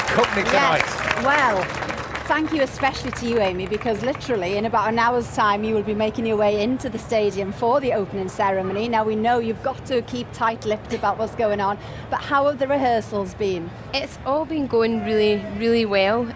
company tonight. Yes, well, thank you especially to you, Amy, because literally in about an hour's time you will be making your way into the stadium for the opening ceremony. Now we know you've got to keep tight-lipped about what's going on, but how have the rehearsals been? It's all been going really, really well.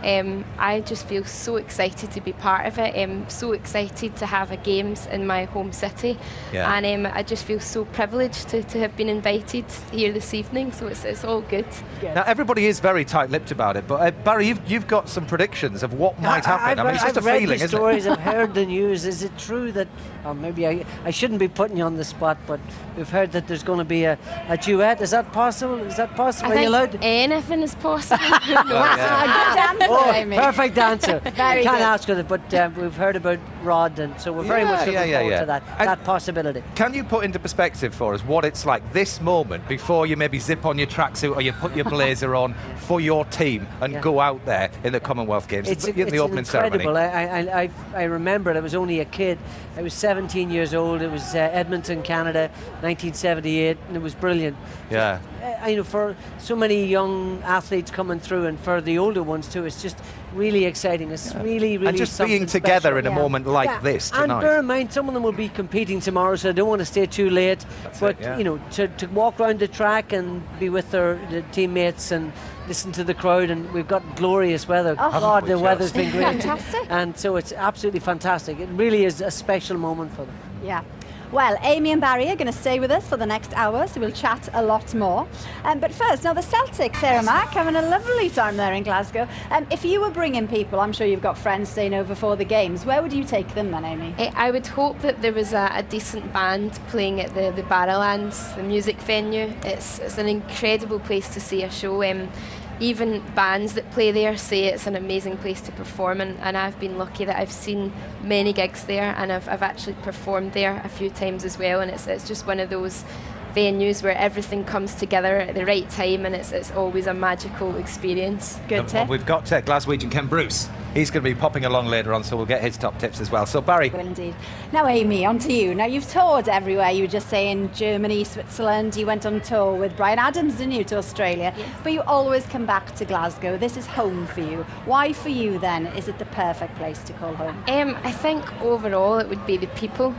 I just feel so excited to be part of it. I'm so excited to have a games in my home city, and I just feel so privileged to have been invited here this evening, so it's all good. Now everybody is very tight-lipped about it, but Barry, you've got some predictions of what might happen. I mean, it's just a feeling, isn't it? I've read the stories, I've heard the news. Is it true that, or maybe I shouldn't be putting you on the spot, but we've heard that there's going to be a duet. Is that possible? Is that possible? Are you allowed? Anything is possible. Who knows? Good answer, Amy. Perfect answer. Very Can't good. ask her, but we've heard about Rod, and so we're very much looking forward to that possibility. Can you put into perspective for us what it's like this moment before you maybe zip on your tracksuit or you put your blazer on for your team and go out there in the Commonwealth Games? It's the opening incredible. ceremony. I remember it. I was only a kid. I was 17 years old. It was Edmonton, Canada, 1978, and it was brilliant. Yeah. You know, for so many young athletes coming through, and for the older ones too, it's just really exciting. It's really, really and just something being together special. in a moment like this tonight. And bear in mind, some of them will be competing tomorrow, so I don't want to stay too late. You know, to walk around the track and be with their teammates and listen to the crowd, and we've got glorious weather. God, the weather's been great. Fantastic. And so it's absolutely fantastic. It really is a special moment for them. Yeah. Well, Amy and Barry are going to stay with us for the next hour, so we'll chat a lot more. But first, now the Celtics, Sarah Mack, having a lovely time there in Glasgow. If you were bringing people, I'm sure you've got friends staying over for the games, where would you take them then, Amy? I would hope that there was a decent band playing at the Barrowlands, the music venue. It's an incredible place to see a show. Even bands that play there say it's an amazing place to perform, and I've been lucky that I've seen many gigs there, and I've actually performed there a few times as well, and it's just one of those venues where everything comes together at the right time, and it's always a magical experience. Good tip. We've got Glaswegian Ken Bruce. He's going to be popping along later on, so we'll get his top tips as well. So Barry. Well, indeed. Now, Amy, on to you. Now, you've toured everywhere. You were just saying Germany, Switzerland. You went on tour with Bryan Adams, didn't you, to Australia? Yes. But you always come back to Glasgow. This is home for you. Why for you, then, is it the perfect place to call home? I think overall it would be the people.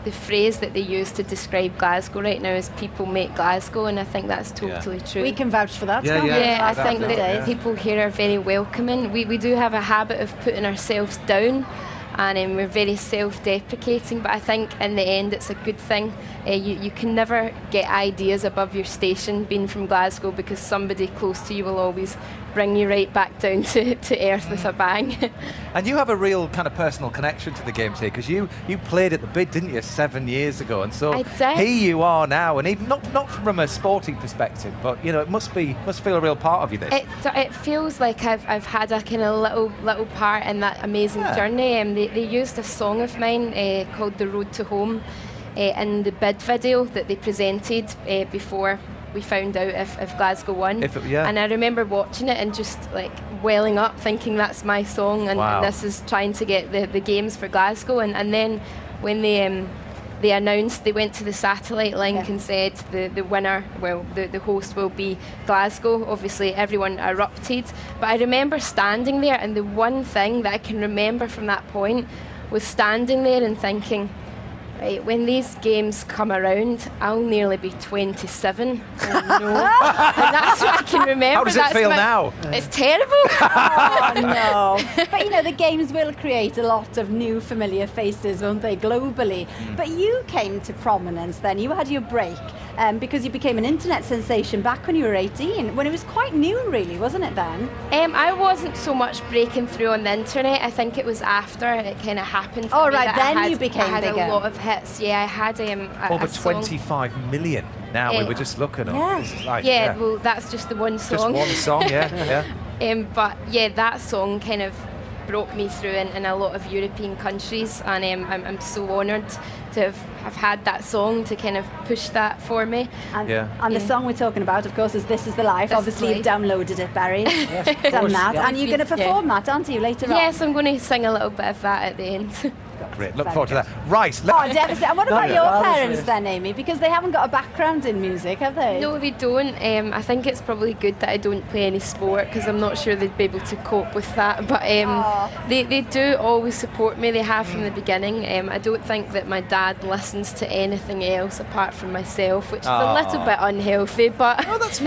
The phrase that they use to describe Glasgow right now is "people make Glasgow," and I think that's totally true. We can vouch for that. Yeah, can't we? I After think the that days. people here are very welcoming. We do have a habit of putting ourselves down, and we're very self-deprecating, but I think in the end it's a good thing. You can never get ideas above your station being from Glasgow, because somebody close to you will always bring you right back down to earth with a bang. And you have a real kind of personal connection to the games here, because you played at the Bid, didn't you, 7 years ago? And so I did. here you are now, and even not from a sporting perspective, but you know, it must feel a real part of you. This. It feels like I've had a kind of little part in that amazing journey. They used a song of mine called "The Road to Home" in the Bid video that they presented before we found out if Glasgow won. And I remember watching it and just like welling up, thinking that's my song, and this is trying to get the games for Glasgow. And then when they announced, they went to the satellite link and said the winner, the host will be Glasgow. Obviously everyone erupted, but I remember standing there, and the one thing that I can remember from that point was standing there and thinking, right, when these games come around, I'll nearly be 27. Oh no. And that's what I can remember. How does it feel now? It's terrible. Oh no. But you know, the games will create a lot of new familiar faces, won't they, globally? But you came to prominence then. You had your break because you became an internet sensation back when you were 18, when it was quite new really, wasn't it then? I wasn't so much breaking through on the internet. I think it was after it kind of happened for Oh, me right, that then I had, you became I had bigger. a lot of hits. Yeah, I had over a song. 25 million now. We were just looking at. This is like, well, that's just the one song. Just one song, yeah. But yeah, that song kind of broke me through in a lot of European countries, and I'm so honoured to have had that song to kind of push that for me. And the song we're talking about, of course, is This Is the Life. This Obviously, is you've Life. downloaded it, Barry. Yes, of Done course, that. yeah. And you're going to perform that, aren't you, later on? Yes, I'm going to sing a little bit of that at the end. Great. Look Very forward to good. that. Right. Oh, devastating. And what about Not your your father's parents race. then, Amy? Because they haven't got a background in music, have they? No, they don't. I think it's probably good that I don't play any sport because I'm not sure they'd be able to cope with that. But they do always support me. They have from the beginning. I don't think that my dad listens to anything else apart from myself, which is a little bit unhealthy, but it's just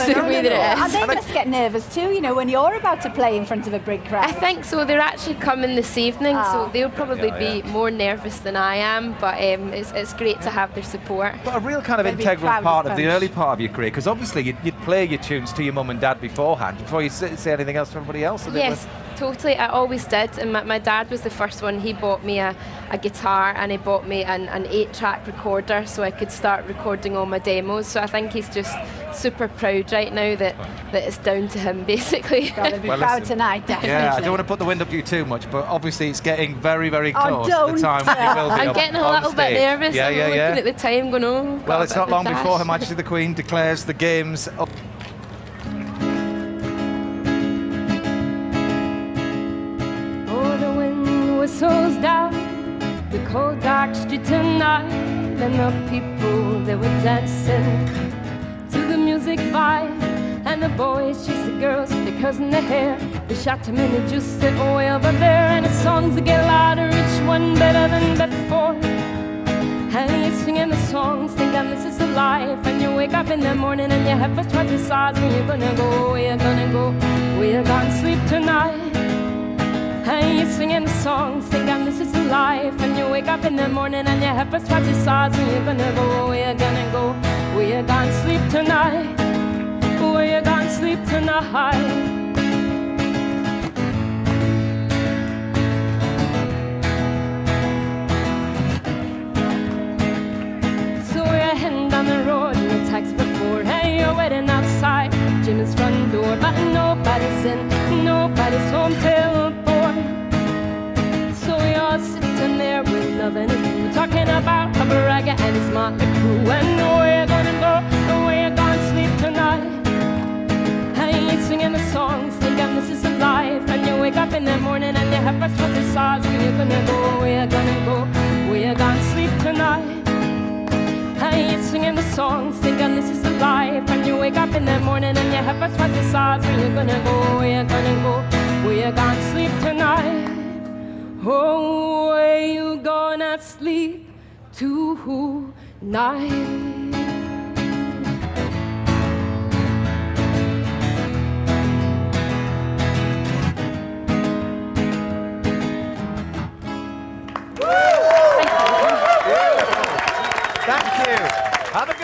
the way that it And is. they must get nervous too, you know, when you're about to play in front of a big crowd. I think so. They're actually coming this evening, so they'll probably Yeah, be more nervous than I am, but it's great to have their support. But a real kind of They'd be integral proud part as of the punch. early part of your career, because obviously you'd play your tunes to your mum and dad beforehand, before you say anything else to everybody else. Yes, totally. I always did. And my dad was the first one. He bought me a guitar and he bought me an 8-track recorder so I could start recording all my demos. So I think he's just super proud right now that it's down to him, basically. Gotta be Well, proud listen. tonight, definitely. Yeah, I don't want to put the wind up to you too much, but obviously it's getting very, very Oh, close to the time when you will be I'm up getting a on little bit stage. nervous. Yeah, I'm yeah, looking yeah. at the time going, oh, Well, got a it's bit not of long a dash. before Her Majesty the Queen declares the games up. Oh, the wind whistles down the cold dark street tonight, and the people they were dancing to the music vibe, and the boys chase the girls with their curls in their hair. They shout them and they just sit way over there, and the songs that get louder, each one better than before. And you're singing the songs, thinking this is the life. And you wake up in the morning and your head first twice the size. Where you gonna go, where you gonna go, where you gonna sleep tonight. And you're singing the songs, thinking this is the life. And you wake up in the morning and your head first twice the size. Where you gonna go, where you gonna go, where you gonna sleep tonight, where you gonna sleep tonight. Heading down the road in a taxi before, and you're waiting outside Jimmy's front door, but nobody's in, nobody's home till 4. So you're sitting there with nothing to do, talking about a bragger and his motley crew, and where you gonna go, where you gonna sleep tonight. And you're singing the songs, thinking this is a life, and you wake up in the morning and your head first twice the size. Where you gonna go, where you gonna go, where you gonna sleep tonight. And you're singing the songs, thinking this is the life. And you wake up in the morning and your head first twice the size. Where you gonna go, where you gonna go, where you gonna sleep tonight. Oh, where you gonna sleep tonight. Thank you. Have a good